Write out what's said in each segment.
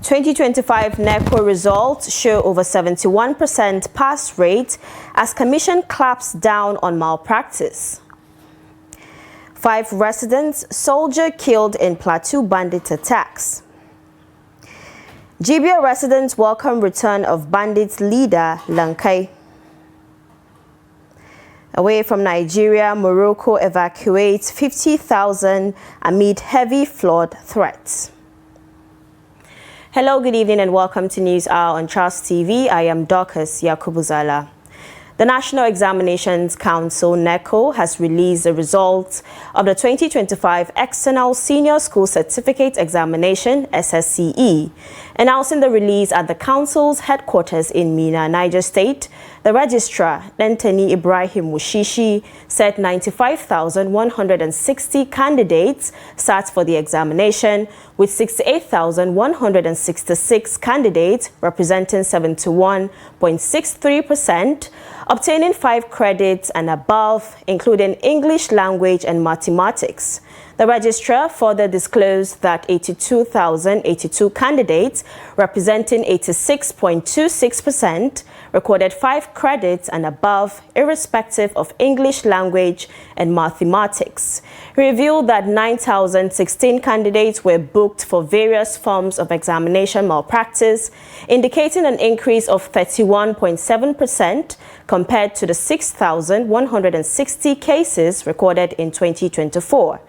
2025 NECO results show over 71% pass rate as Commission claps down on malpractice. 5 residents, soldier killed in Plateau bandit attacks. GBO residents welcome return of bandits leader Lankai. Away from Nigeria, Morocco evacuates 50,000 amid heavy flood threats. Hello, good evening and welcome to News Hour on Trust TV. I am Dorcas Yakubuzala. The National Examinations Council, NECO, has released the results of the 2025 External Senior School Certificate Examination, SSCE. Announcing the release at the Council's headquarters in Mina, Niger State, the Registrar, Nentani Ibrahim Mushishi, said 95,160 candidates sat for the examination, with 68,166 candidates representing 71.63%, obtaining 5 credits and above, including English language and mathematics. The registrar further disclosed that 82,082 candidates, representing 86.26%, recorded 5 credits and above, irrespective of English language and mathematics. He revealed that 9,016 candidates were booked for various forms of examination malpractice, indicating an increase of 31.7% compared to the 6,160 cases recorded in 2024.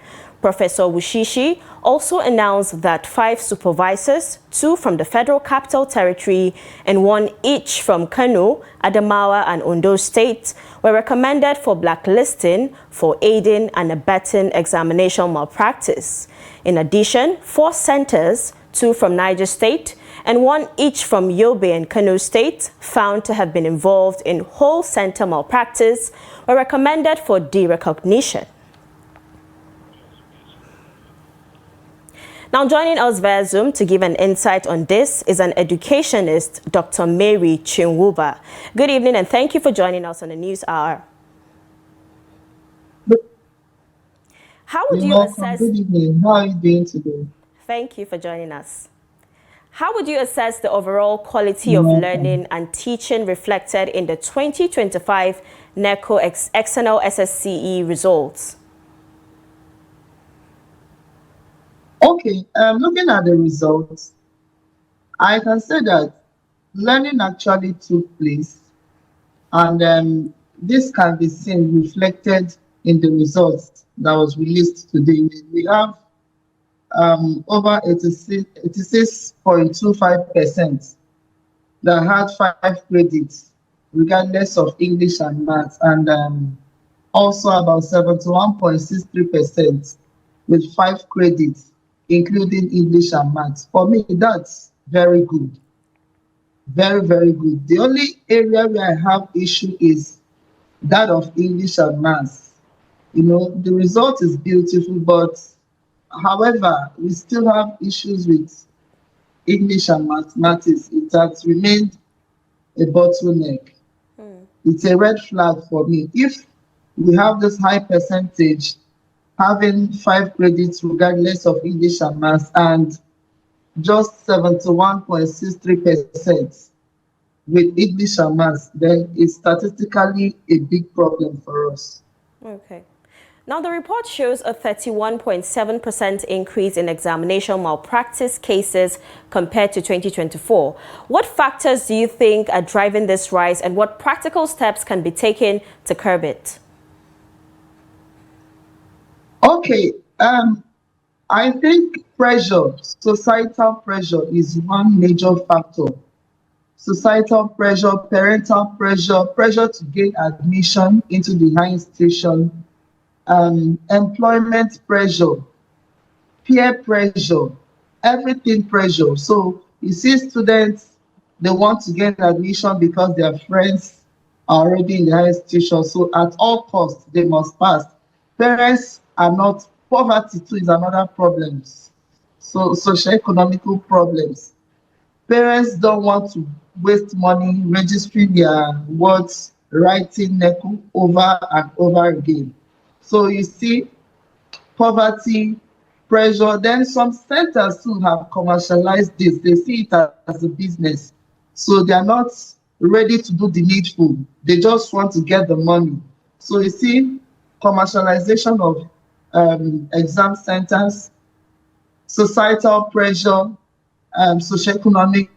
Professor Wushishi also announced that 5 supervisors, 2 from the Federal Capital Territory and 1 each from Kano, Adamawa and Ondo States, were recommended for blacklisting for aiding and abetting examination malpractice. In addition, 4 centers, 2 from Niger State and 1 each from Yobe and Kano State, found to have been involved in whole center malpractice, were recommended for derecognition. Now, joining us via Zoom to give an insight on this is an educationist, Dr. Mary Chinwuba. Good evening and thank you for joining us on the News Hour. How would you assess... Good evening. How are you doing today? Thank you for joining us. How would you assess the overall quality of learning and teaching reflected in the 2025 NECO External SSCE results? Okay, looking at the results, I can say that learning actually took place, and this can be seen reflected in the results that was released today. We have over 86.25% that had 5 credits, regardless of English and maths, and also about 71.63% with 5 credits, including English and maths. For me, that's very good. Very, very good. The only area where I have issue is that of English and maths. You know, the result is beautiful, but however, we still have issues with English and mathematics. It has remained a bottleneck. It's a red flag for me. If we have this high percentage having 5 credits regardless of English and maths, and just 71.63% with English and maths, then it's statistically a big problem for us. Okay. Now, the report shows a 31.7% increase in examination malpractice cases compared to 2024. What factors do you think are driving this rise, and what practical steps can be taken to curb it? Okay, I think pressure, societal pressure is one major factor. Societal pressure, parental pressure, pressure to gain admission into the higher institution, employment pressure, peer pressure, everything pressure. So you see students, they want to get admission because their friends are already in the higher institution. So at all costs, they must pass. Parents are not, poverty too is another problem. So socio-economical problems. Parents don't want to waste money registering their words, writing NECO over and over again. So you see, poverty, pressure. Then some centers too have commercialized this. They see it as a business. So they are not ready to do the needful. They just want to get the money. So you see commercialization of exam centers, societal pressure, socioeconomic.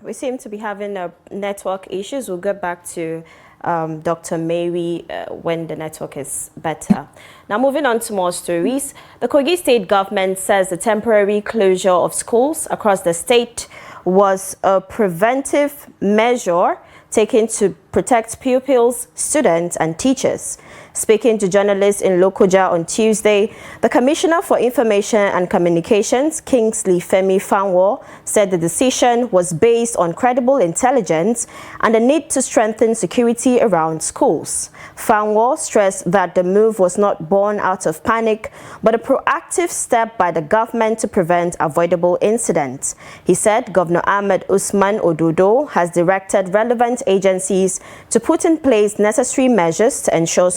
We seem to be having network issues. We'll get back to Dr. Mary when the network is better. Now, moving on to more stories. The Kogi state government says the temporary closure of schools across the state was a preventive measure taken to protect pupils, students, and teachers. Speaking to journalists in Lokoja on Tuesday, the Commissioner for Information and Communications, Kingsley Femi Fanwo, said the decision was based on credible intelligence and the need to strengthen security around schools. Fanwo stressed that the move was not born out of panic, but a proactive step by the government to prevent avoidable incidents. He said Governor Ahmed Usman Ododo has directed relevant agencies to put in place necessary measures to ensure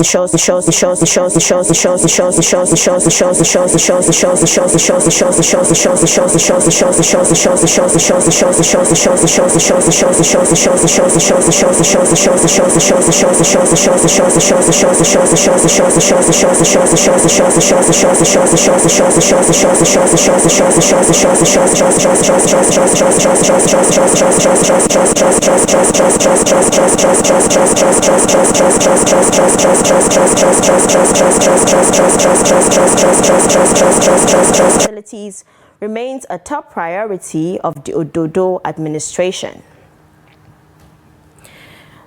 facilities remains a top priority of the Ododo administration.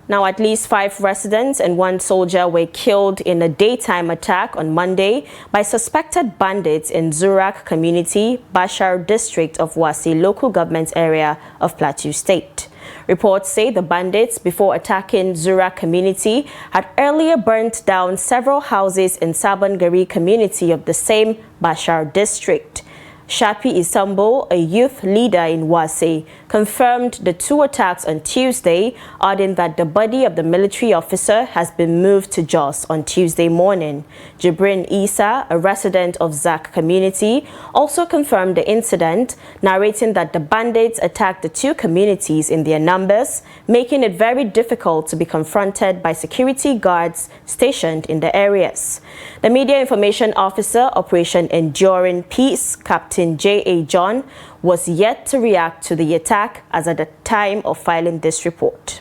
Now, at least 5 residents and 1 soldier were killed in a daytime attack on Monday by suspected bandits in Zurak community, Bashar district of Wasi local government area of Plateau State. Reports say the bandits, before attacking Zurak community, had earlier burnt down several houses in Sabongari community of the same Bashar district. Shapi Isambo, a youth leader in Wase, confirmed the 2 attacks on Tuesday, adding that the body of the military officer has been moved to Jos on Tuesday morning. Jibrin Isa, a resident of Zak community, also confirmed the incident, narrating that the bandits attacked the 2 communities in their numbers, making it very difficult to be confronted by security guards stationed in the areas. The Media Information Officer, Operation Enduring Peace, Captain J.A. John, was yet to react to the attack as at the time of filing this report.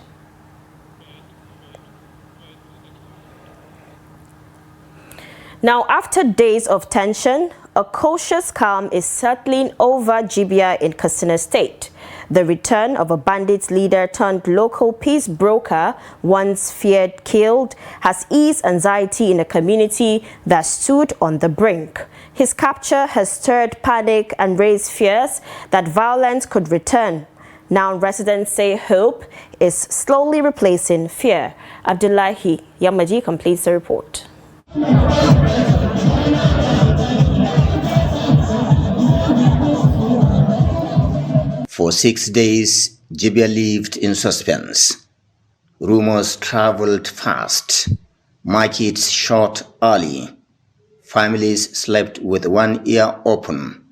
Now, after days of tension, a cautious calm is settling over Jibia in Katsina State. The return of a bandits leader turned local peace broker, once feared killed, has eased anxiety in a community that stood on the brink. His capture has stirred panic and raised fears that violence could return. Now residents say hope is slowly replacing fear. Abdullahi Yamaji completes the report. For 6 days, Jibia lived in suspense. Rumors traveled fast. Markets shut early. Families slept with one ear open.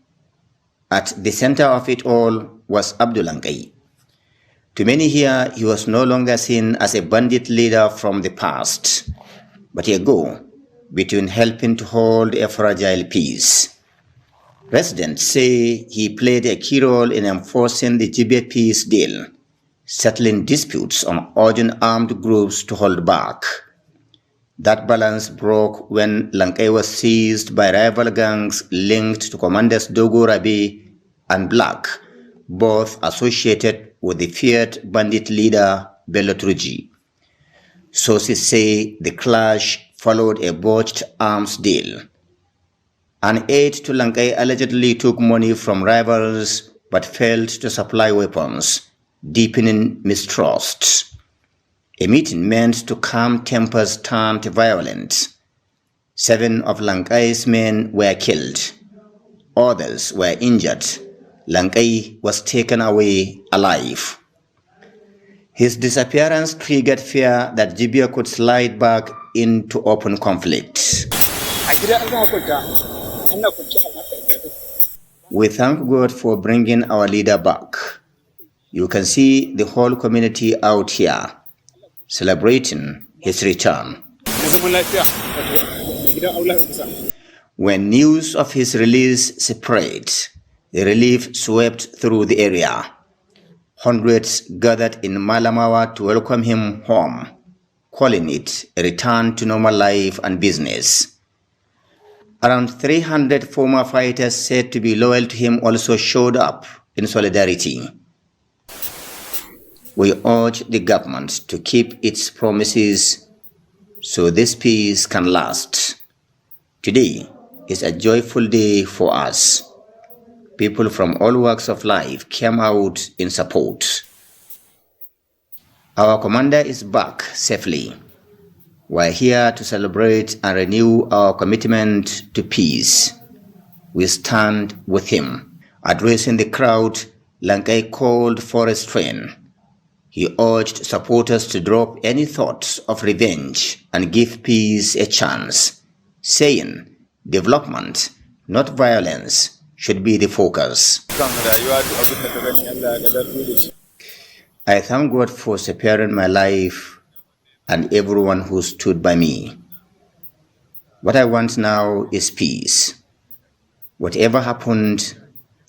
At the center of it all was Abdulangai. To many here, he was no longer seen as a bandit leader from the past, but a go between helping to hold a fragile peace. Residents say he played a key role in enforcing the Jibia peace deal, settling disputes on urging armed groups to hold back. That balance broke when Lankai was seized by rival gangs linked to Commanders Dogo Rabi and Black, both associated with the feared bandit leader Bello Truji. Sources say the clash followed a botched arms deal. An aide to Lankai allegedly took money from rivals but failed to supply weapons, deepening mistrust. A meeting meant to calm tempers turned violent. 7 of Lankai's men were killed. Others were injured. Lankai was taken away alive. His disappearance triggered fear that Libya could slide back into open conflict. We thank God for bringing our leader back. You can see the whole community out here celebrating his return. When news of his release spread, the relief swept through the area. Hundreds gathered in Malamawa to welcome him home, calling it a return to normal life and business. Around 300 former fighters said to be loyal to him also showed up in solidarity. We urge the government to keep its promises so this peace can last. Today is a joyful day for us. People from all walks of life came out in support. Our commander is back safely. We're here to celebrate and renew our commitment to peace. We stand with him. Addressing the crowd, Lankai called for restraint. He urged supporters to drop any thoughts of revenge and give peace a chance, saying development, not violence, should be the focus. I thank God for sparing my life and everyone who stood by me. What I want now is peace. Whatever happened,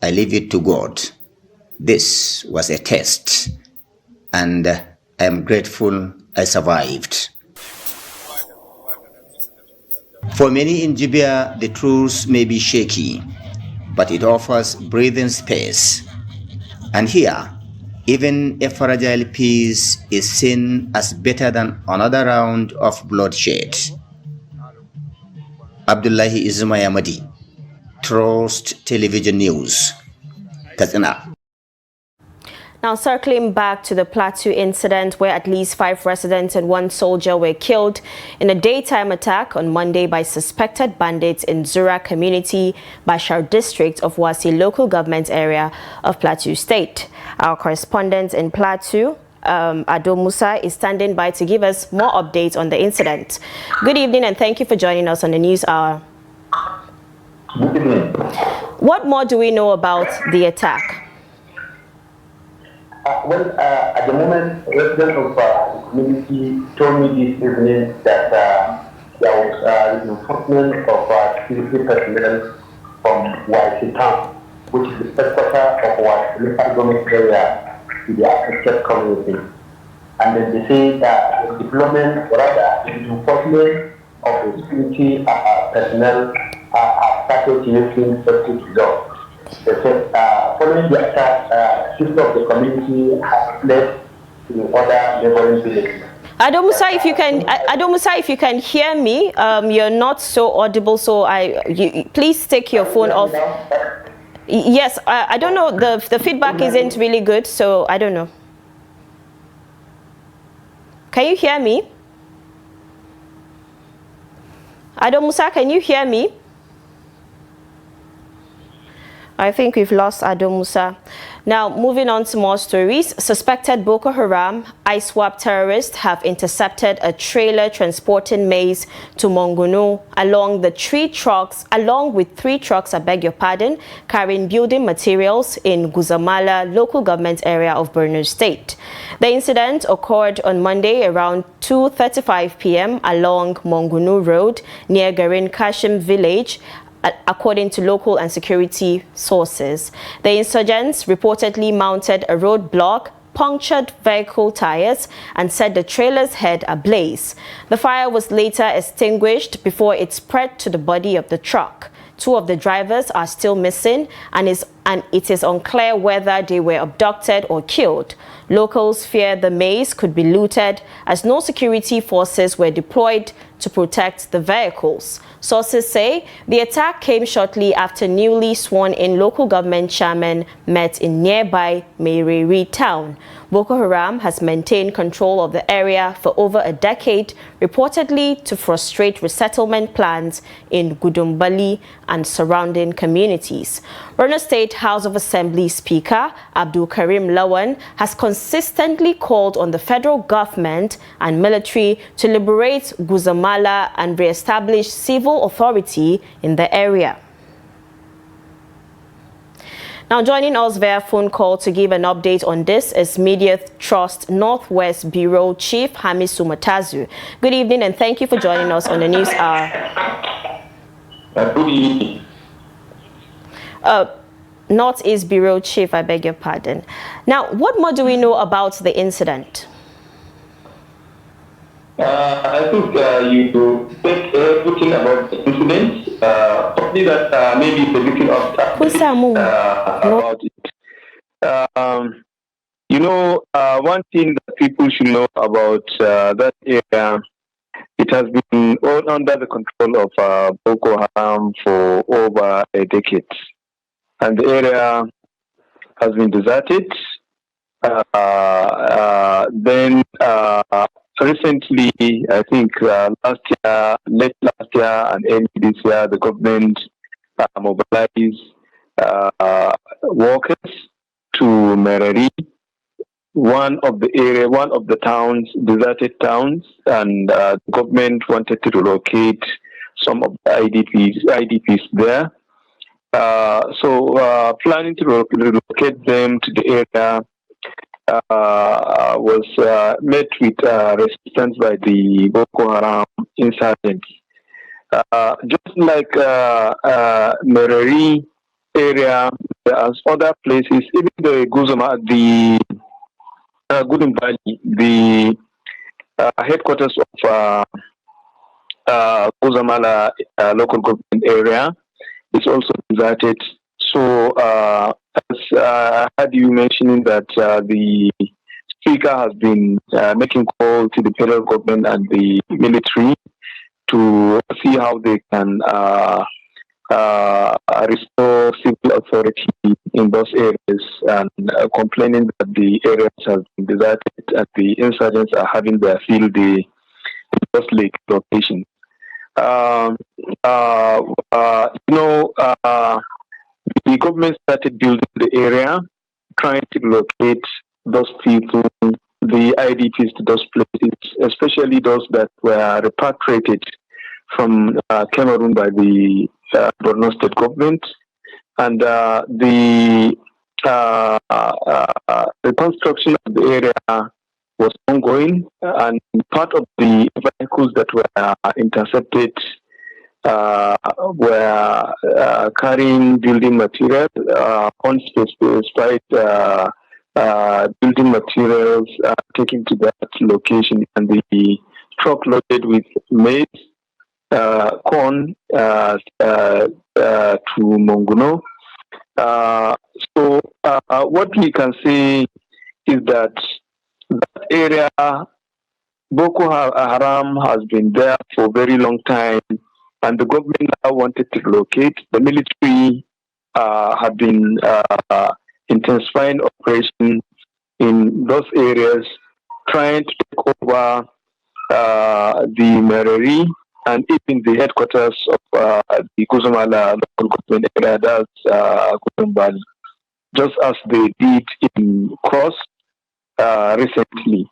I leave it to God. This was a test, and I am grateful I survived. For many in Libya, the truth may be shaky, but it offers breathing space. And here, even a fragile peace is seen as better than another round of bloodshed. Abdullahi Ismayamadi, Trust Television News, Katsina. Now, circling back to the Plateau incident where at least 5 residents and 1 soldier were killed in a daytime attack on Monday by suspected bandits in Zura community, Bashar district of Wasi local government area of Plateau State. Our correspondent in Plateau, Ado Musa, is standing by to give us more updates on the incident. Good evening and thank you for joining us on the News Hour. Good evening. What more do we know about the attack? At the moment, residents of the community told me this evening that there was reinforcement of security personnel from Waisi town, which is the headquarters of our local government area to the affected community. And then they say that the deployment, or rather, the reinforcement of the security personnel are started to use effective results. They said, following the attack, people of the community have fled to other neighboring villages. Ado Musa, if you can hear me, you're not so audible, so please take your phone off. Yes, I don't know, the feedback isn't really good, so I don't know. Can you hear me? Ado Musa, can you hear me? I think we've lost Ado Musa. Now, moving on to more stories. Suspected Boko Haram ISWAP terrorists have intercepted a trailer transporting maize to Monguno along with 3 trucks, carrying building materials in Guzamala local government area of Borno State. The incident occurred on Monday around 2:35 p.m. along Monguno Road near Garin Kashim village, according to local and security sources. The insurgents reportedly mounted a roadblock, punctured vehicle tires, and set the trailer's head ablaze. The fire was later extinguished before it spread to the body of the truck. 2 of the drivers are still missing, and it is unclear whether they were abducted or killed. Locals fear the maize could be looted as no security forces were deployed to protect the vehicles. Sources say the attack came shortly after newly sworn-in local government chairmen met in nearby Mereri town. Boko Haram has maintained control of the area for over a decade, reportedly to frustrate resettlement plans in Gudumbali and surrounding communities. Borno State House of Assembly Speaker Abdul Karim Lawan has consistently called on the federal government and military to liberate Guzamala and re-establish civil authority in the area. Now, joining us via phone call to give an update on this is Media Trust Northwest Bureau Chief Hamisu Matazu. Good evening and thank you for joining us on the News Hour. Good evening. Northeast Bureau Chief, I beg your pardon. Now, what more do we know about the incident? I think you think everything about the incident. Probably that maybe the looking of about it. You know, one thing that people should know about that area, it has been all under the control of Boko Haram for over a decade. And the area has been deserted. Then recently, I think late last year and early this year, the government mobilized workers to Mereri, one of the towns, deserted towns, and the government wanted to relocate some of the IDPs there. So planning to relocate them to the area was met with resistance by the Boko Haram insurgents. Just like Mereri area, there are other places, even the Gudum Valley, the headquarters of Guzamala local government area, is also deserted. So, as I heard you mentioning that the speaker has been making call to the federal government and the military to see how they can restore civil authority in those areas, and complaining that the areas have been deserted and the insurgents are having their field day in those lake locations. The government started building the area, trying to locate those people, the IDPs to those places, especially those that were repatriated from Cameroon by the Borno State government. And the reconstruction of the area was ongoing, and part of the vehicles that were intercepted were carrying building materials, unspecified building materials taken to that location, and the truck loaded with maize, corn to Monguno. So what we can say is that area, Boko Haram has been there for a very long time, and the government now wanted to relocate. The military have been intensifying operation in those areas, trying to take over the Mereri and even the headquarters of the Guzamala local government area, that's Gudumbali, just as they did in Cross recently.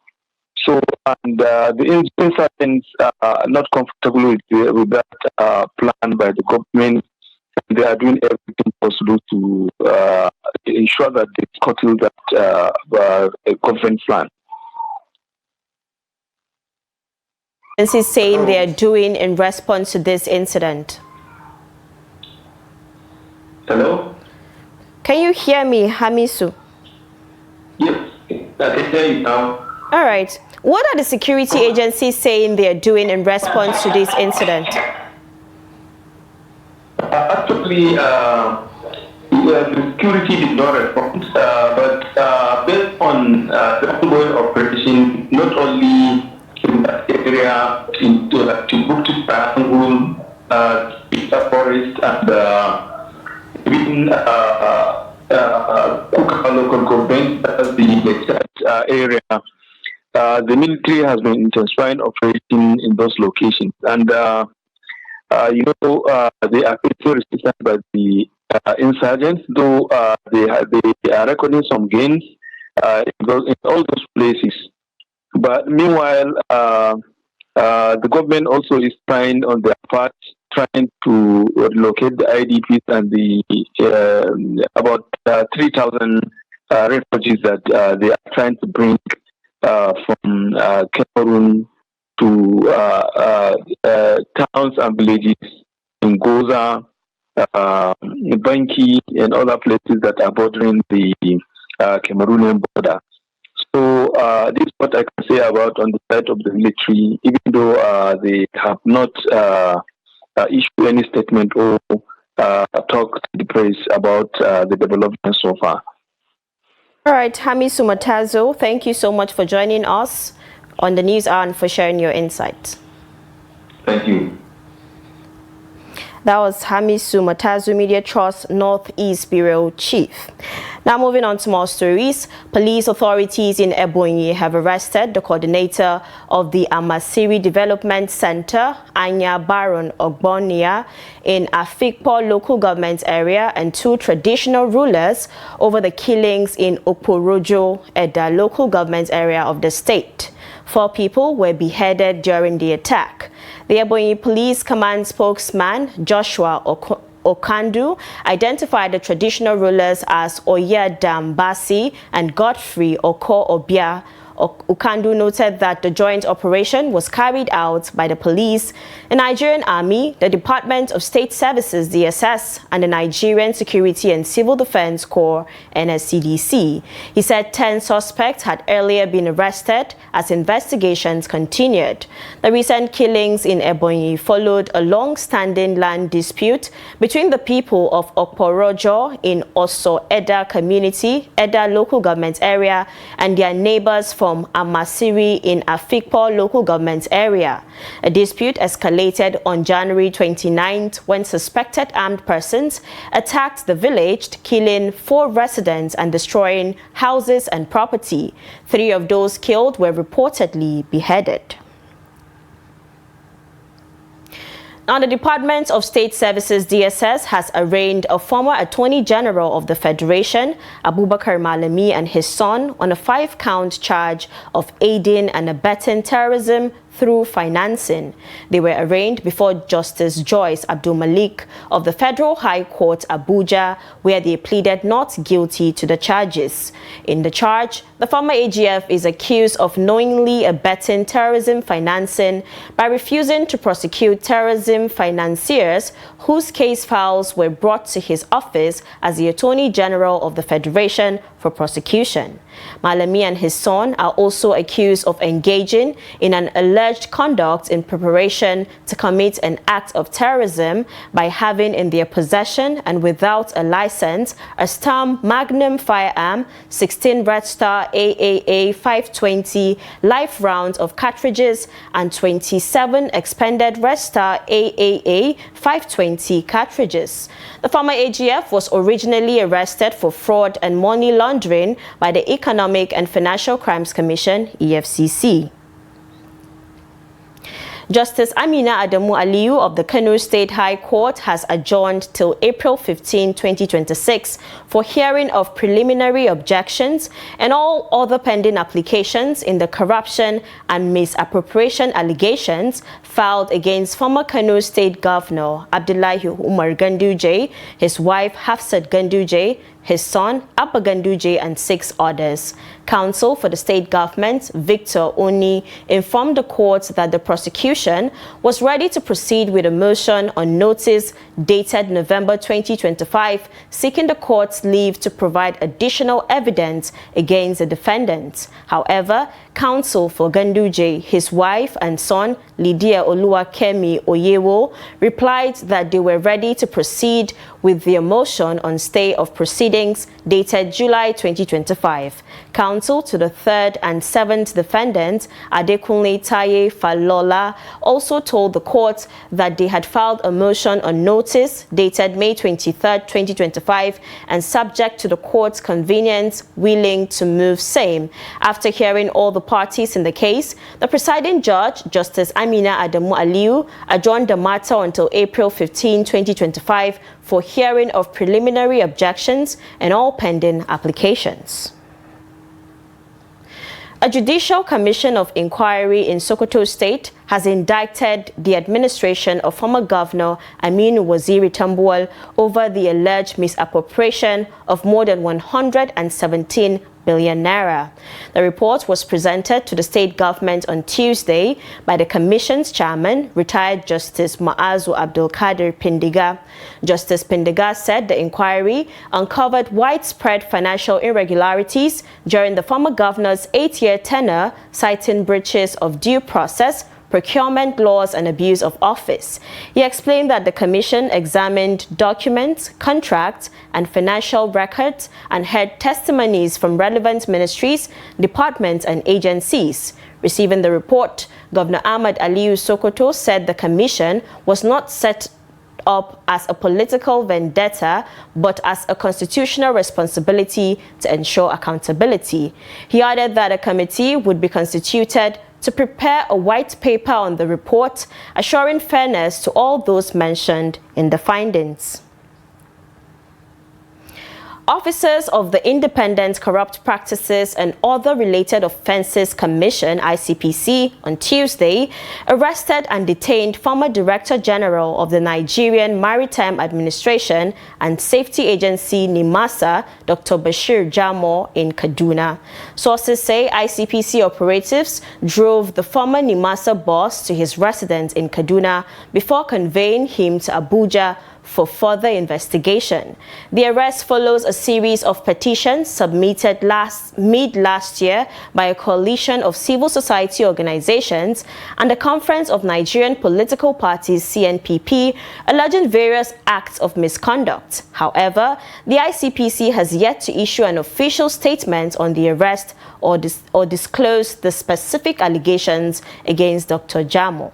So, and the insurgents are not comfortable with that plan by the government. They are doing everything possible to ensure that they curtail that government plan. This is saying they are doing in response to this incident. Hello? Can you hear me, Hamisu? Yes, I can hear you now. All right. What are the security agencies saying they are doing in response to this incident? Actually, the security did not respond, but based on the ongoing operation, not only in that area area into Timbuktu Triangle, Peter Forest, and within Kuka local government, that's the area. The military has been intensifying operating in those locations, and they are facing resistance by the insurgents, though they are recording some gains in all those places. But meanwhile, the government also is trying on their part, trying to locate the IDPs and the about 3,000 refugees that they are trying to bring from Cameroon to towns and villages in Goza, Banki, and other places that are bordering the Cameroonian border. So this is what I can say about on the side of the military, even though they have not issued any statement or talked to the press about the development so far. All right, Hamisu Matazo, thank you so much for joining us on the News Hour and for sharing your insights. Thank you. That was Hamisu Matazu, Media Trust Northeast Bureau Chief. Now moving on to more stories. Police authorities in Ebonyi have arrested the coordinator of the Amasiri Development Center, Anya Baron Ogbonia, in Afikpo local government area and 2 traditional rulers over the killings in Okporojo, Edda local government area of the state. 4 people were beheaded during the attack. The Ebonyi Police Command spokesman, Joshua Okandu, identified the traditional rulers as Oya Dambasi and Godfrey Oko Obia. Okandu noted that the joint operation was carried out by the police, the Nigerian Army, the Department of State Services (DSS), and the Nigerian Security and Civil Defense Corps (NSCDC). He said 10 suspects had earlier been arrested as investigations continued. The recent killings in Ebonyi followed a long-standing land dispute between the people of Okporojo in Oso Edda community, Edda local government area, and their neighbors from Amasiri in Afikpo local government area. A dispute escalated on January 29th when suspected armed persons attacked the village, killing 4 residents and destroying houses and property. 3 of those killed were reportedly beheaded. Now, the Department of State Services (DSS) has arraigned a former Attorney General of the Federation, Abubakar Malami, and his son on a 5-count charge of aiding and abetting terrorism through financing. They were arraigned before Justice Joyce Abdul Malik of the Federal High Court, Abuja, where they pleaded not guilty to the charges. In the charge, the former AGF is accused of knowingly abetting terrorism financing by refusing to prosecute terrorism financiers whose case files were brought to his office as the Attorney General of the Federation for prosecution. Malami and his son are also accused of engaging in an alleged conduct in preparation to commit an act of terrorism by having in their possession and without a license a Sturm Magnum firearm, 16 Red Star AAA 520 live rounds of cartridges, and 27 expended Red Star AAA 520 cartridges. The former AGF was originally arrested for fraud and money laundering by the Economic and Financial Crimes Commission, EFCC. Justice Amina Adamu Aliyu of the Kano State High Court has adjourned till April 15, 2026 for hearing of preliminary objections and all other pending applications in the corruption and misappropriation allegations filed against former Kano State Governor Abdullahi Umar Ganduje, his wife Hafsat Ganduje, his son Abba Ganduje, and 6 others. Counsel for the state government, Victor Oni, informed the court that the prosecution was ready to proceed with a motion on notice dated November 2025, seeking the court's leave to provide additional evidence against the defendants. However, Counsel for Ganduje, his wife and son, Lydia Oluwakemi Oyewo, replied that they were ready to proceed with their motion on stay of proceedings dated July 2025. Counsel to the third and seventh defendants, Adekunle Taye Falola, also told the court that they had filed a motion on notice dated May 23, 2025, and subject to the court's convenience, willing to move same. After hearing all the parties in the case, the presiding judge, Justice Amina Adamu Aliu, adjourned the matter until April 15, 2025 for hearing of preliminary objections and all pending applications. A judicial commission of inquiry in Sokoto State has indicted the administration of former Governor Aminu Waziri Tambuwal over the alleged misappropriation of more than 117 billion naira. The report was presented to the state government on Tuesday by the commission's chairman, retired Justice Maazu Abdul Kadir Pindiga. Justice Pindiga said the inquiry uncovered widespread financial irregularities during the former governor's 8-year tenure, citing breaches of due process, procurement laws, and abuse of office. He explained that the commission examined documents, contracts, and financial records and heard testimonies from relevant ministries, departments, and agencies. Receiving the report, Governor Ahmad Aliyu Sokoto said the commission was not set up as a political vendetta, but as a constitutional responsibility to ensure accountability. He added that a committee would be constituted to prepare a white paper on the report, assuring fairness to all those mentioned in the findings. Officers of the Independent Corrupt Practices and Other Related Offences Commission, ICPC, on Tuesday, arrested and detained former Director General of the Nigerian Maritime Administration and Safety Agency, NIMASA, Dr. Bashir Jamo, in Kaduna. Sources say ICPC operatives drove the former NIMASA boss to his residence in Kaduna before conveying him to Abuja for further investigation. The arrest follows a series of petitions submitted mid-last year by a coalition of civil society organizations and the Conference of Nigerian Political Parties, CNPP, alleging various acts of misconduct. However, the ICPC has yet to issue an official statement on the arrest or disclose the specific allegations against Dr. Jamo.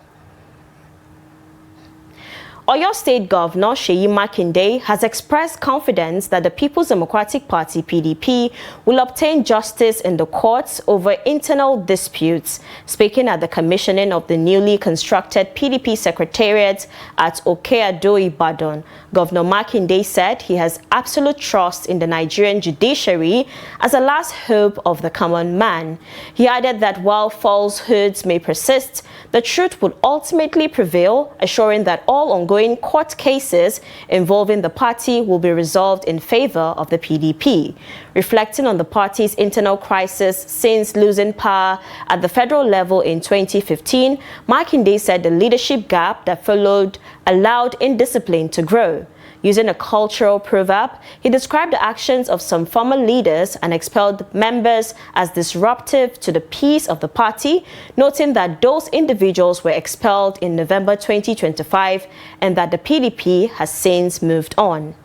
Oyo State Governor Seyi Makinde has expressed confidence that the People's Democratic Party (PDP) will obtain justice in the courts over internal disputes. Speaking at the commissioning of the newly constructed PDP Secretariat at Oke-Ado, Ibadan, Governor Makinde said he has absolute trust in the Nigerian judiciary as a last hope of the common man. He added that while falsehoods may persist, the truth would ultimately prevail, assuring that all ongoing court cases involving the party will be resolved in favor of the PDP. Reflecting on the party's internal crisis since losing power at the federal level in 2015, Makinde said the leadership gap that followed allowed indiscipline to grow. Using a cultural proverb, he described the actions of some former leaders and expelled members as disruptive to the peace of the party, noting that those individuals were expelled in November 2025 and that the PDP has since moved on.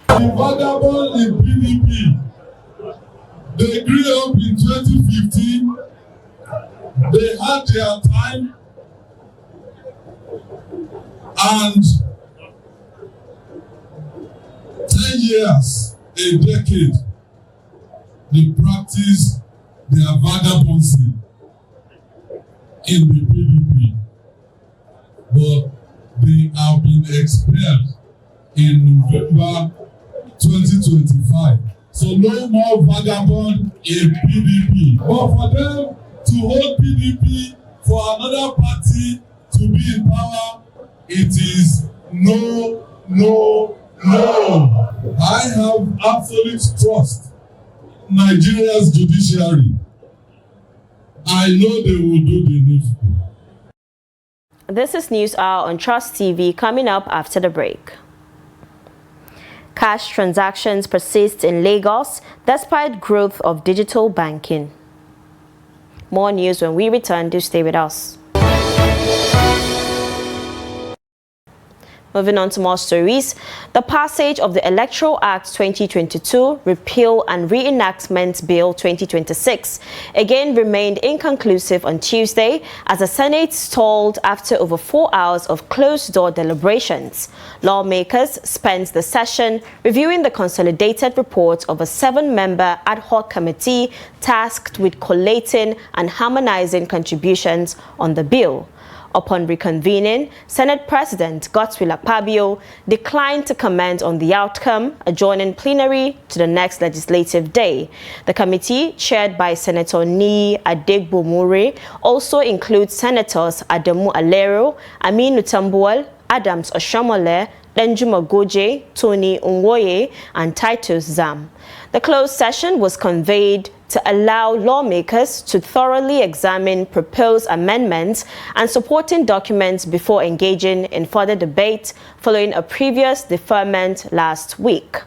The vagabond in PDP, they grew up in 2015, they had their time, and 10 years, a decade, they practice their vagabondsy in the PDP, but they have been expelled in November 2025. So no more vagabond in PDP. But for them to hold PDP for another party to be in power, it is no, no, no. I have absolute trust in Nigeria's judiciary. I know they will do the needful. This is News Hour on Trust TV, coming up after the break. Cash transactions persist in Lagos despite growth of digital banking. More news when we return. Do stay with us. Moving on to more stories, the passage of the Electoral Act 2022 Repeal and Reenactment Bill 2026 again remained inconclusive on Tuesday as the Senate stalled after over 4 hours of closed-door deliberations. Lawmakers spent the session reviewing the consolidated report of a 7-member ad hoc committee tasked with collating and harmonizing contributions on the bill. Upon reconvening, Senate President Godswill Akpabio declined to comment on the outcome, adjourning plenary to the next legislative day. The committee, chaired by Senator Nii Adegbomure, also includes Senators Adamu Alero, Aminu Tambuwal, Adams Oshomole, Denjuma Goje, Tony Nwoye, and Titus Zam. The closed session was convened to allow lawmakers to thoroughly examine proposed amendments and supporting documents before engaging in further debate following a previous deferment last week.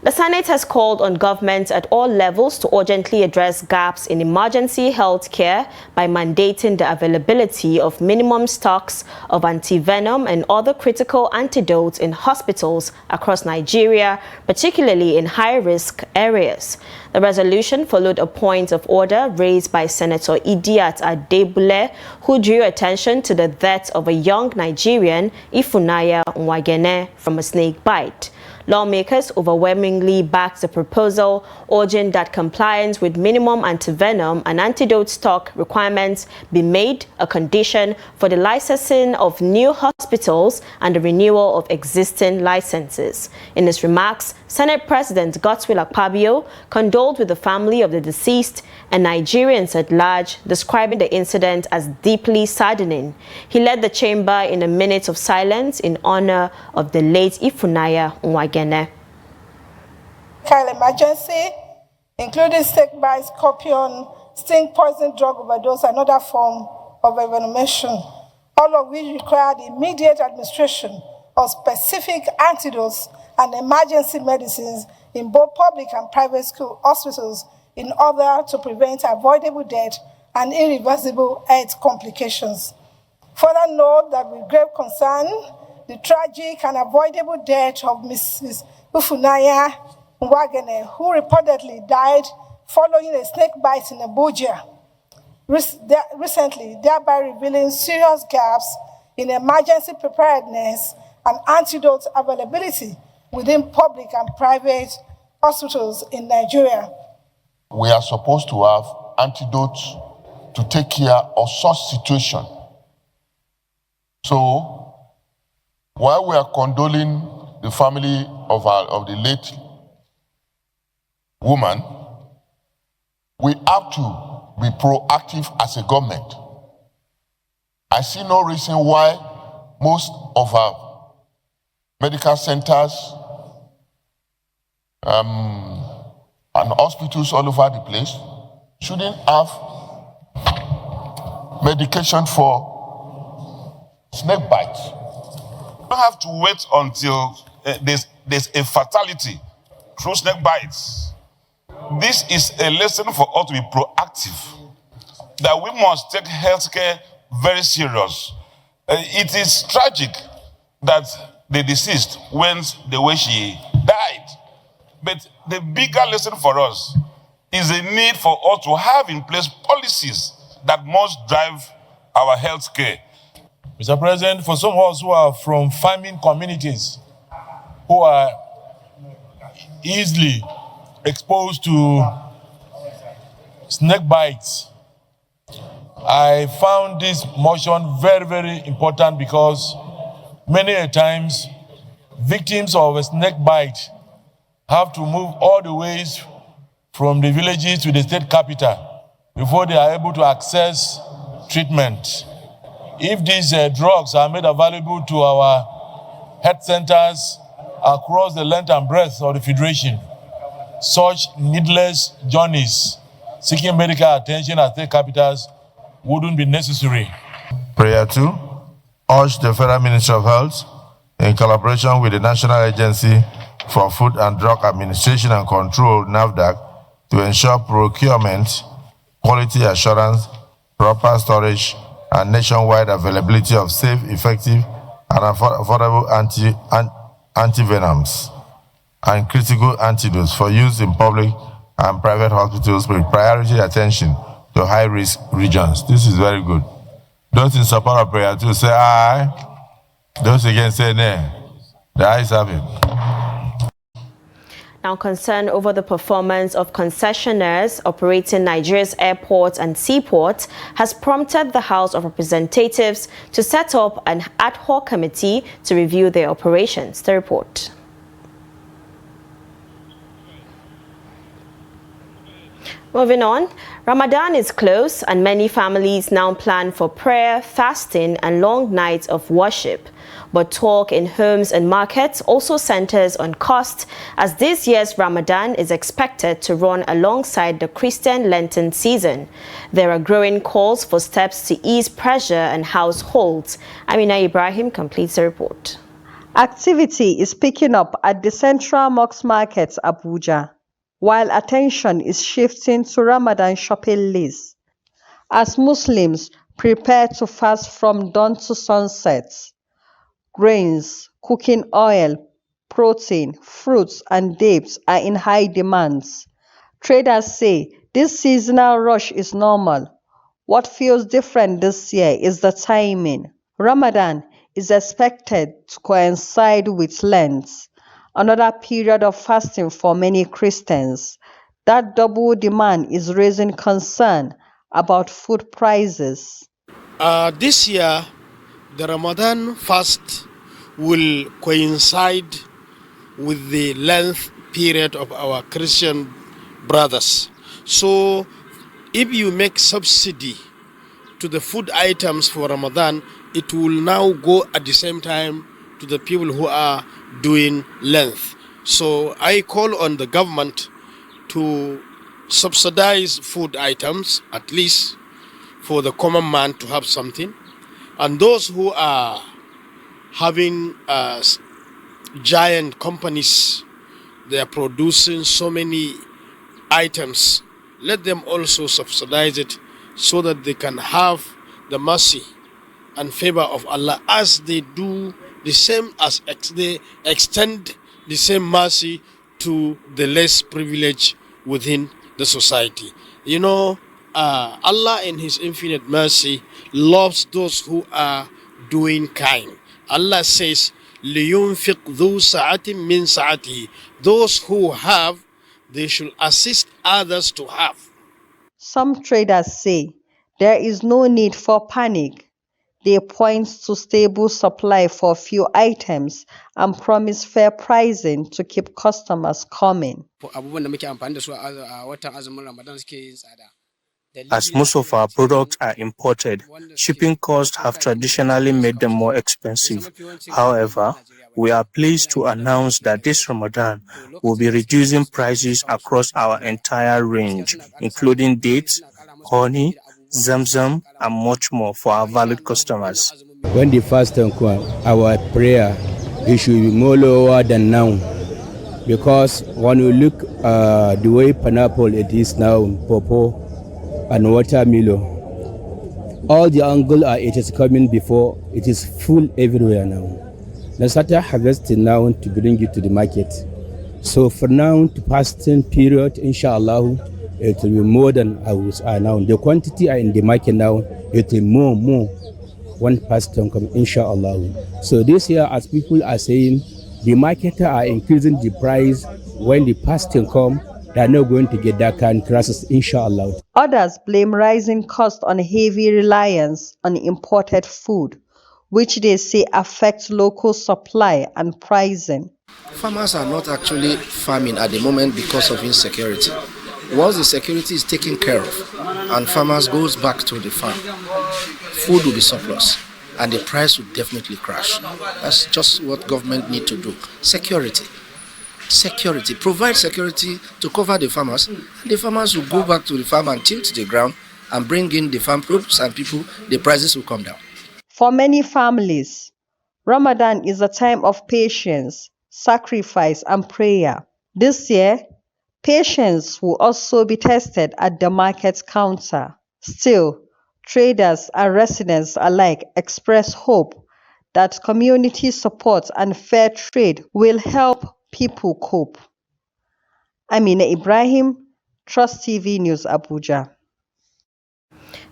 The Senate has called on governments at all levels to urgently address gaps in emergency health care by mandating the availability of minimum stocks of antivenom and other critical antidotes in hospitals across Nigeria, particularly in high-risk areas. The resolution followed a point of order raised by Senator Idiat Adebule, who drew attention to the death of a young Nigerian, Ifunanya Nwagene, from a snake bite. Lawmakers overwhelmingly backed the proposal, urging that compliance with minimum antivenom and antidote stock requirements be made a condition for the licensing of new hospitals and the renewal of existing licenses. In his remarks, Senate President Godswill Akpabio condoled with the family of the deceased and Nigerians at large, describing the incident as deeply saddening. He led the chamber in a minute of silence in honor of the late Ifunanya Nwagene. Emergency, including snake bite, scorpion, sting poison, drug overdose, and other form of envenomation, all of which require the immediate administration of specific antidotes and emergency medicines in both public and private school hospitals in order to prevent avoidable death and irreversible health complications. Further note that with grave concern, the tragic and avoidable death of Mrs. Ifunanya Nwagene, who reportedly died following a snake bite in Abuja recently, thereby revealing serious gaps in emergency preparedness and antidote availability within public and private hospitals in Nigeria. We are supposed to have antidotes to take care of such situation. So, while we are condoling the family of the late woman, we have to be proactive as a government. I see no reason why most of our medical centers and hospitals all over the place shouldn't have medication for snake bites. You don't have to wait until there's a fatality through snake bites. This is a lesson for us to be proactive, that we must take healthcare very serious. It is tragic that the deceased went the way she died. But the bigger lesson for us is the need for us to have in place policies that must drive our health care. Mr. President, for some of us who are from farming communities, who are easily exposed to snake bites, I found this motion very, very important because many a times victims of a snake bite have to move all the ways from the villages to the state capital before they are able to access treatment. If these drugs are made available to our health centers across the length and breadth of the Federation, such needless journeys seeking medical attention at state capitals wouldn't be necessary. Prayer 2, urge the Federal Ministry of Health, in collaboration with the National Agency for Food and Drug Administration and Control, NAFDAC, to ensure procurement, quality assurance, proper storage, and nationwide availability of safe, effective, and affordable antivenoms and critical antidotes for use in public and private hospitals with priority attention to high-risk regions. This is very good. Those in support of prayer 2 say aye. Those against say nay. The ayes have it. Now, concern over the performance of concessionaires operating Nigeria's airports and seaports has prompted the House of Representatives to set up an ad hoc committee to review their operations. The report. Moving on, Ramadan is close and many families now plan for prayer, fasting and long nights of worship. But talk in homes and markets also centers on cost, as this year's Ramadan is expected to run alongside the Christian Lenten season. There are growing calls for steps to ease pressure on households. Amina Ibrahim completes the report. Activity is picking up at the Central Mosque Market, Abuja, while attention is shifting to Ramadan shopping lists, as Muslims prepare to fast from dawn to sunset. Grains, cooking oil, protein, fruits and dates are in high demands. Traders say this seasonal rush is normal. What feels different this year is the timing. Ramadan is expected to coincide with Lent, another period of fasting for many Christians. That double demand is raising concern about food prices. This year, the Ramadan fast will coincide with the Lent period of our Christian brothers. So, if you make subsidy to the food items for Ramadan, it will now go at the same time to the people who are doing Lent. So I call on the government to subsidize food items, at least for the common man to have something. And those who are having giant companies, they are producing so many items, let them also subsidize it so that they can have the mercy and favor of Allah, as they do the same, as they extend the same mercy to the less privileged within the society. You know, Allah in His infinite mercy loves those who are doing kind. Allah says, لِيُنْفِقْ ذُو سَعَةٍ مِّن سَعَتِهِ. Those who have, they should assist others to have. Some traders say there is no need for panic. They point to stable supply for few items and promise fair pricing to keep customers coming. As most of our products are imported, shipping costs have traditionally made them more expensive. However, we are pleased to announce that this Ramadan will be reducing prices across our entire range, including dates, honey, zamzam, and much more for our valued customers. When the fast time comes, our prayer it should be more lower than now, because when you look the way pineapple it is now, pawpaw and watermelon, all the angle it is coming before, it is full everywhere now. They started harvesting now to bring it to the market. So for now, the fasting period, inshallah, it will be more than I was now. The quantity are in the market now, it will be more when fasting comes, inshallah. So this year, as people are saying, the marketers are increasing the price. When the fasting comes, they are not going to get that kind of crisis, inshallah. Others blame rising costs on heavy reliance on imported food, which they say affects local supply and pricing. Farmers are not actually farming at the moment because of insecurity. Once the security is taken care of and farmers goes back to the farm, food will be surplus and the price will definitely crash. That's just what government need to do. Security. Provide security to cover the farmers. The farmers will go back to the farm and till to the ground and bring in the farm produce, and people, the prices will come down. For many families, Ramadan is a time of patience, sacrifice, and prayer. This year, patience will also be tested at the market counter. Still, traders and residents alike express hope that community support and fair trade will help people cope. Amina Ibrahim, Trust TV News, Abuja.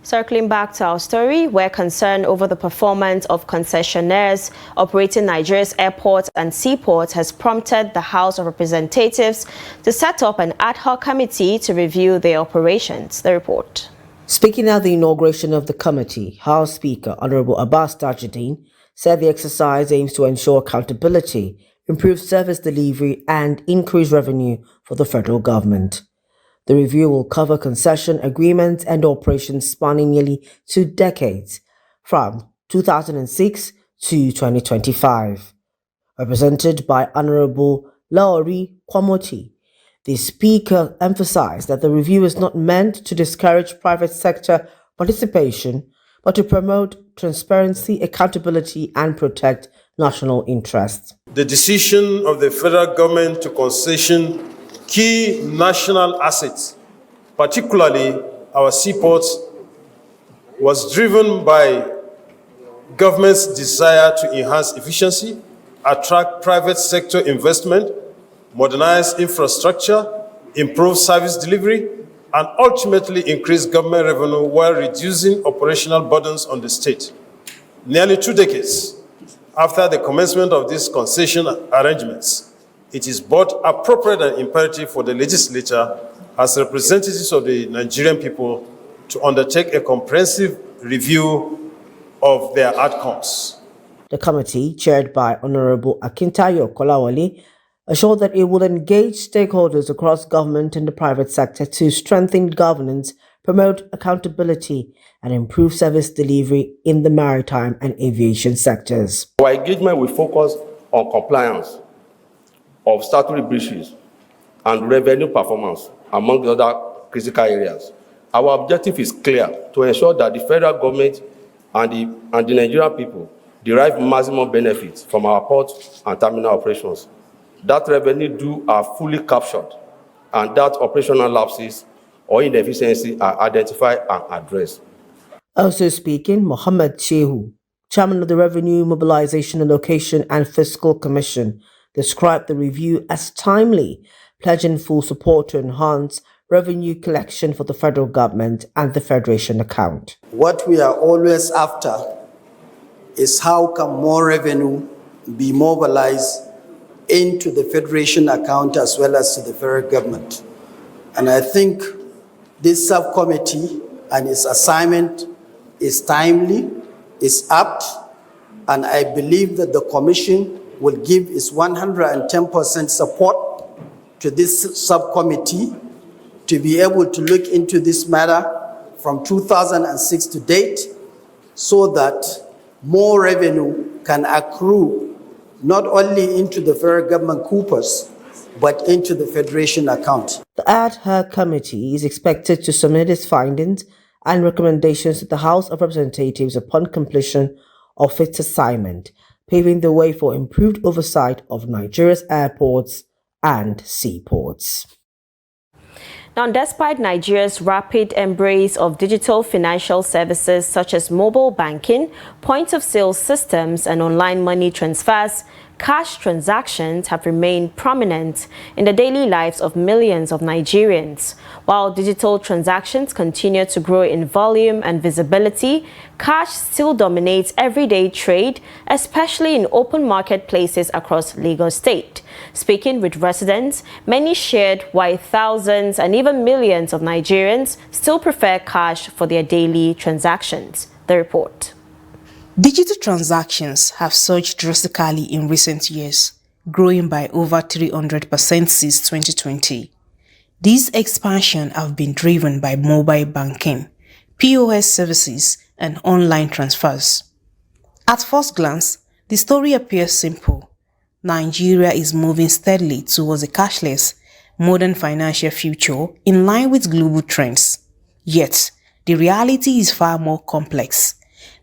Circling back to our story, where concern over the performance of concessionaires operating Nigeria's airports and seaports has prompted the House of Representatives to set up an ad hoc committee to review their operations. The report. Speaking at the inauguration of the committee, House Speaker Honorable Abbas Tajuddin said the exercise aims to ensure accountability, improve service delivery, and increase revenue for the federal government. The review will cover concession agreements and operations spanning nearly 2 decades, from 2006 to 2025. Represented by Honorable Laori Kwamoti, the Speaker emphasized that the review is not meant to discourage private sector participation, but to promote transparency, accountability, and protect national interests. The decision of the federal government to concession key national assets, particularly our seaports, was driven by government's desire to enhance efficiency, attract private sector investment, modernize infrastructure, improve service delivery, and ultimately increase government revenue while reducing operational burdens on the state. Nearly 2 decades after the commencement of these concession arrangements, it is both appropriate and imperative for the legislature, as representatives of the Nigerian people, to undertake a comprehensive review of their outcomes. The committee, chaired by Honorable Akintayo Kolawole, assured that it will engage stakeholders across government and the private sector to strengthen governance, promote accountability, and improve service delivery in the maritime and aviation sectors. Our engagement will focus on compliance of statutory breaches and revenue performance, among the other critical areas. Our objective is clear: to ensure that the federal government and the Nigerian people derive maximum benefits from our port and terminal operations, that revenue due are fully captured, and that operational lapses or inefficiency are identified and addressed. Also speaking, Mohammed Shehu, chairman of the Revenue Mobilization Allocation and Fiscal Commission, described the review as timely, pledging full support to enhance revenue collection for the federal government and the Federation account. What we are always after is how can more revenue be mobilized into the Federation account as well as to the federal government. And I think this subcommittee and its assignment is timely, is apt, and I believe that the Commission will give its 110% support to this subcommittee to be able to look into this matter from 2006 to date, so that more revenue can accrue not only into the federal government coffers, but into the Federation account. The ad hoc committee is expected to submit its findings and recommendations to the House of Representatives upon completion of its assignment, paving the way for improved oversight of Nigeria's airports and seaports. Now, despite Nigeria's rapid embrace of digital financial services such as mobile banking, point-of-sale systems, and online money transfers, cash transactions have remained prominent in the daily lives of millions of Nigerians. While digital transactions continue to grow in volume and visibility, cash still dominates everyday trade, especially in open marketplaces across Lagos State. Speaking with residents, many shared why thousands and even millions of Nigerians still prefer cash for their daily transactions. The report. Digital transactions have surged drastically in recent years, growing by over 300% since 2020. These expansions have been driven by mobile banking, POS services, and online transfers. At first glance, the story appears simple. Nigeria is moving steadily towards a cashless, modern financial future in line with global trends. Yet, the reality is far more complex.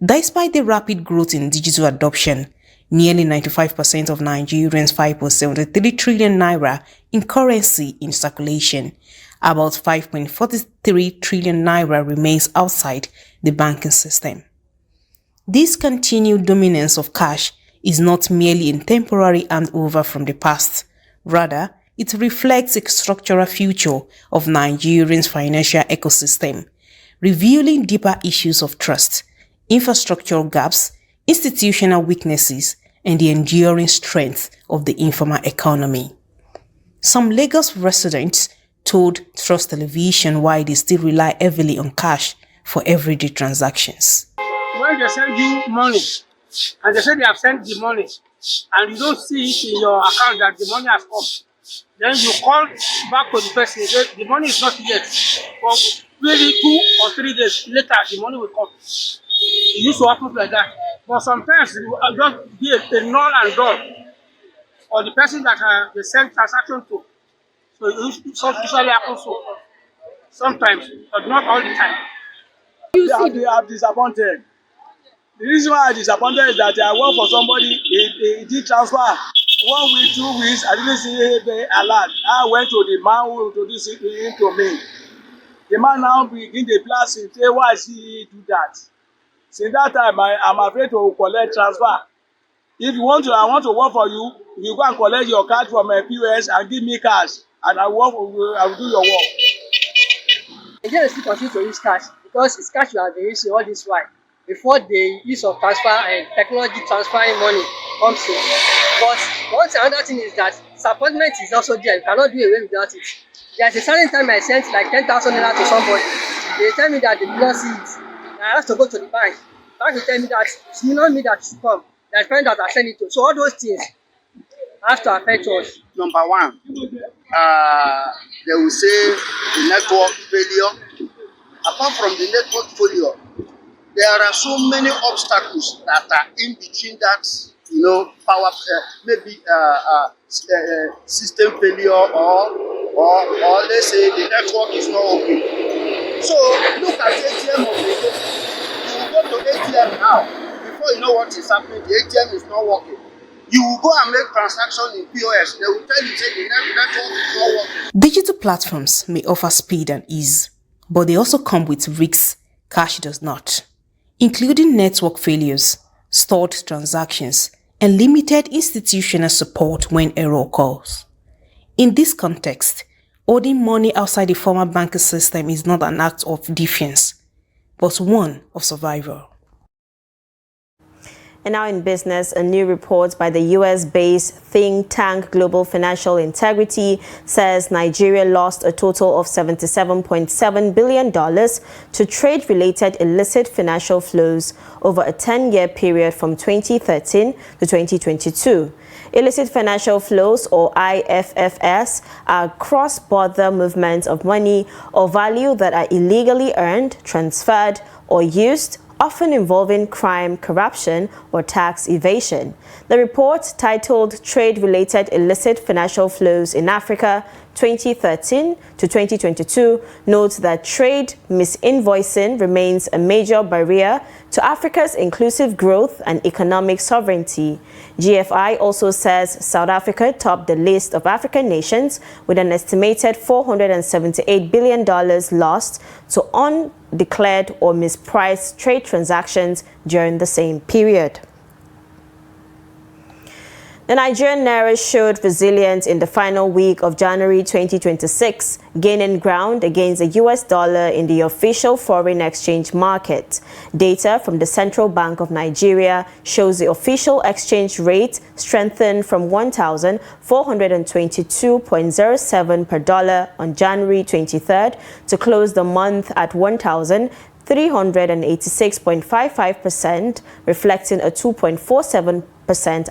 Despite the rapid growth in digital adoption, Nearly 95% of Nigerians' 5.73 trillion naira in currency in circulation. About 5.43 trillion naira remains outside the banking system. This continued dominance of cash is not merely a temporary handover from the past. Rather, it reflects a structural future of Nigerians' financial ecosystem, revealing deeper issues of trust, infrastructural gaps, institutional weaknesses, and the enduring strength of the informal economy. Some Lagos residents told Trust Television why they still rely heavily on cash for everyday transactions. When they send you money, and they say they have sent the money, and you don't see it in your account that the money has come, then you call back to the person and say, the money is not yet. But maybe 2 or 3 days later, the money will come. It used to happen like that. But sometimes it will just be a null and done for the person that they send transaction to. So it usually happens so. Sometimes, but not all the time. I'm disappointed. The reason why I'm disappointed is that I work for somebody, he did transfer 1 week, 2 weeks, I didn't see the alert. I went to the man who introduced it to me. The man now begin the blast and say, why is he do that? Since that time, I'm afraid to collect transfer. If you want to, I want to work for you, you go and collect your card from my POS and give me cash, and I will do your work. Nigerians still continue to use cash because it's cash you have been using all this while before the use of transfer and technology transferring money comes in. But another thing is that disappointment is also there. You cannot do away without it. There's a certain time I sent like 10,000 naira to somebody. They tell me that they did not see it. I have to go to the bank. The bank will tell me that it's not me that should come. That's friend that I send it to. So all those things have to affect us. Number one, they will say the network failure. Apart from the network failure, there are so many obstacles that are in between that, power, maybe system failure or let's say the network is not okay. So look at ATM of the day. You will go to ATM now. Before you know what is happening, the ATM is not working. You will go and make transaction in POS. They will tell you, say the network is not working. Digital platforms may offer speed and ease, but they also come with risks cash does not, including network failures, stored transactions, and limited institutional support when error occurs. In this context, holding money outside the formal banking system is not an act of defense, but one of survival. And now in business, a new report by the US-based think tank Global Financial Integrity says Nigeria lost a total of $77.7 billion to trade-related illicit financial flows over a 10-year period from 2013 to 2022. Illicit financial flows, or IFFS, are cross-border movements of money or value that are illegally earned, transferred, or used, often involving crime, corruption, or tax evasion. The report, titled Trade-Related Illicit Financial Flows in Africa 2013 to 2022, notes that trade misinvoicing remains a major barrier to Africa's inclusive growth and economic sovereignty. GFI also says South Africa topped the list of African nations with an estimated $478 billion lost to undeclared or mispriced trade transactions during the same period. The Nigerian naira showed resilience in the final week of January 2026, gaining ground against the US dollar in the official foreign exchange market. Data from the Central Bank of Nigeria shows the official exchange rate strengthened from 1,422.07 per dollar on January 23rd to close the month at 1,386.55%, reflecting a 2.47%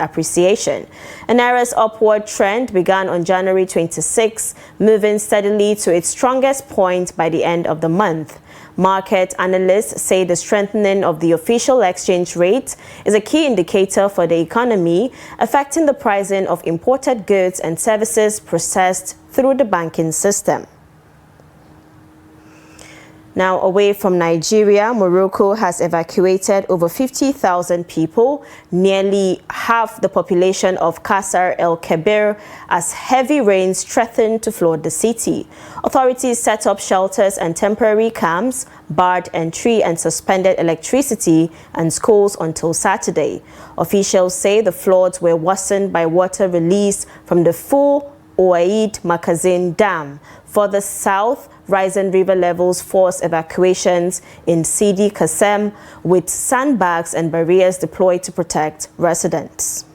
appreciation. The naira's upward trend began on January 26, moving steadily to its strongest point by the end of the month. Market analysts say the strengthening of the official exchange rate is a key indicator for the economy, affecting the pricing of imported goods and services processed through the banking system. Now, away from Nigeria, Morocco has evacuated over 50,000 people, nearly half the population of Qasr El Kebir, as heavy rains threaten to flood the city. Authorities set up shelters and temporary camps, barred entry and suspended electricity and schools until Saturday. Officials say the floods were worsened by water released from the full Ouaid Makazin Dam. Further south, rising river levels force evacuations in Sidi Kassem, with sandbags and barriers deployed to protect residents.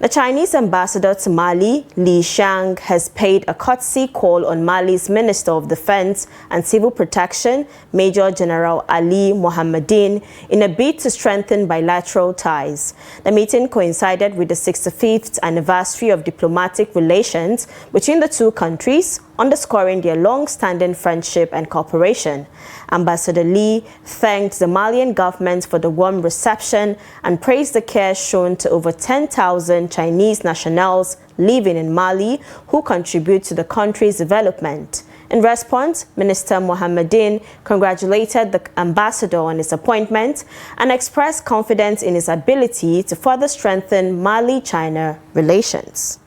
The Chinese ambassador to Mali, Li Xiang, has paid a courtesy call on Mali's Minister of Defense and Civil Protection, Major General Ali Mohammadine, in a bid to strengthen bilateral ties. The meeting coincided with the 65th anniversary of diplomatic relations between the two countries, underscoring their long-standing friendship and cooperation. Ambassador Li thanked the Malian government for the warm reception and praised the care shown to over 10,000 Chinese nationals living in Mali who contribute to the country's development. In response, Minister Mohammadine congratulated the ambassador on his appointment and expressed confidence in his ability to further strengthen Mali-China relations.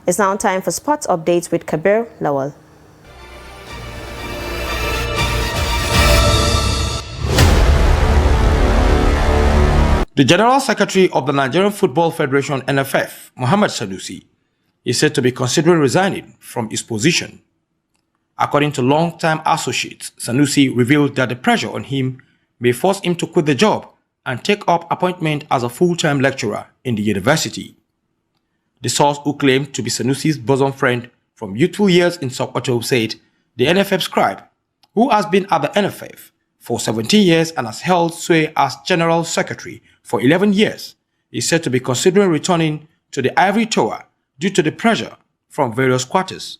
It's now time for sports updates with Kabir Lawal. The General Secretary of the Nigerian Football Federation (NFF), Mohammed Sanusi, is said to be considering resigning from his position. According to long-time associates, Sanusi revealed that the pressure on him may force him to quit the job and take up appointment as a full-time lecturer in the university. The source, who claimed to be Sanusi's bosom friend from youthful years in Sokoto, said the NFF scribe, who has been at the NFF for 17 years and has held sway as General Secretary for 11 years, is said to be considering returning to the ivory tower due to the pressure from various quarters.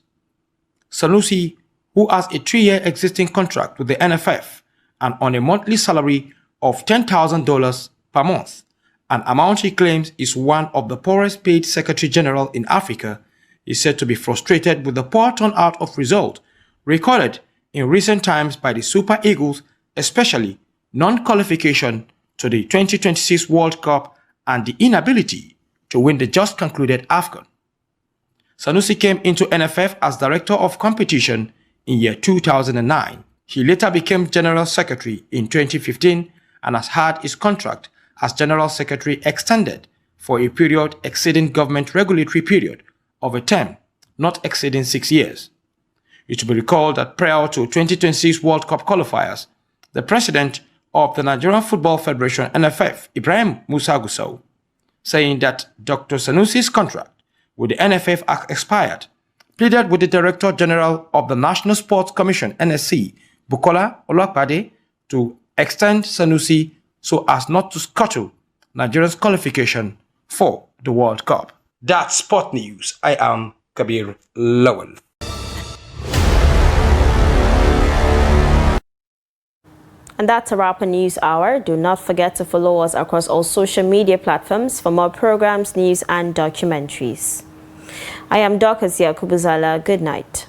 Sanusi, who has a 3-year existing contract with the NFF and on a monthly salary of $10,000 per month, an amount he claims is one of the poorest paid Secretary General in Africa, is said to be frustrated with the poor turnout of result recorded in recent times by the Super Eagles, especially non-qualification to the 2026 World Cup and the inability to win the just concluded AFCON. Sanusi came into NFF as Director of Competition in year 2009. He later became General Secretary in 2015 and has had his contract as General Secretary extended for a period exceeding government regulatory period of a term not exceeding 6 years. It should be recalled that prior to 2026 World Cup qualifiers, the President of the Nigerian Football Federation (NFF), Ibrahim Musa Gusau, saying that Dr. Sanusi's contract with the NFF has expired, pleaded with the Director General of the National Sports Commission (NSC), Bukola Olapade, to extend Sanusi so as not to scuttle Nigeria's qualification for the World Cup. That's Sport News. I am Kabir Lawal. And that's a wrap on News Hour. Do not forget to follow us across all social media platforms for more programs, news, and documentaries. I am Dr. Zia Kubuzala. Good night.